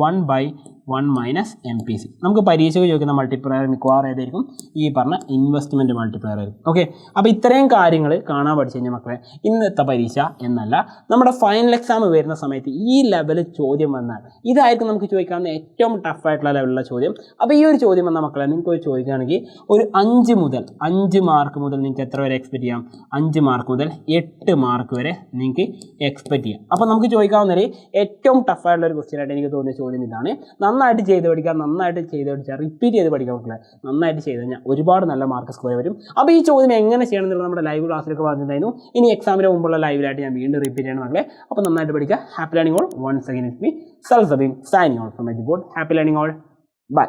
1/1 - MPC. നമുക്ക് പരീക്ഷയ്ക്ക് ചോദിക്കുന്ന മൾട്ടിപ്ലയർ മിക്കവാറും ഏതായിരിക്കും, ഈ പറഞ്ഞ ഇൻവെസ്റ്റ്മെൻറ്റ് മൾട്ടിപ്ലയർ ആയിരിക്കും. ഓക്കെ, അപ്പോൾ ഇത്രയും കാര്യങ്ങൾ കാണാൻ പഠിച്ചു കഴിഞ്ഞാൽ മക്കളെ ഇന്നത്തെ പരീക്ഷ എന്നല്ല, നമ്മുടെ ഫൈനൽ എക്സാം വരുന്ന സമയത്ത് ഈ ലെവൽ ചോദ്യം വന്നാൽ ഇതായിരിക്കും നമുക്ക് ചോദിക്കാവുന്ന ഏറ്റവും ടഫായിട്ടുള്ള ലെവലിലുള്ള ചോദ്യം. അപ്പോൾ ഈ ഒരു ചോദ്യം വന്ന മക്കളെ നിങ്ങൾക്ക് ചോദിക്കുകയാണെങ്കിൽ ഒരു 5 മാർക്ക് മുതൽ നിങ്ങൾക്ക് എത്ര വരെ എക്സ്പെക്ട് ചെയ്യാം, 5 മാർക്ക് മുതൽ 8 മാർക്ക് വരെ നിങ്ങൾക്ക് എക്സ്പെക്ട് ചെയ്യാം. അപ്പോൾ നമുക്ക് ചോദിക്കാവുന്നതിൽ ഏറ്റവും ടഫായിട്ടുള്ള ഒരു ക്വസ്റ്റ്യൻ ആയിട്ട് എനിക്ക് തോന്നിയ ചോദ്യം ഇതാണ്. നന്നായിട്ട് ചെയ്ത് പഠിക്കുക, റിപ്പീറ്റ് ചെയ്ത് പഠിക്കുക മക്കളെ. നന്നായിട്ട് ചെയ്ത് കഴിഞ്ഞാൽ ഒരുപാട് നല്ല മാർക്ക് സ്കോർ വരും. അപ്പോൾ ഈ ചോദ്യം എങ്ങനെ ചെയ്യണം എന്നുള്ളത് നമ്മുടെ ലൈവ് ക്ലാസ്സിലൊക്കെ പറഞ്ഞിട്ടുണ്ടായിരുന്നു. ഇനി എക്സാമിന് മുമ്പുള്ള ലൈവിലായിട്ട് ഞാൻ വീണ്ടും റിപ്പീറ്റ് ചെയ്യണം മക്കളെ. അപ്പോൾ നന്നായിട്ട് പഠിക്കുക. Happy learning all. Once again it's me Salsabeen signing all from Eduboard. Happy learning all. By.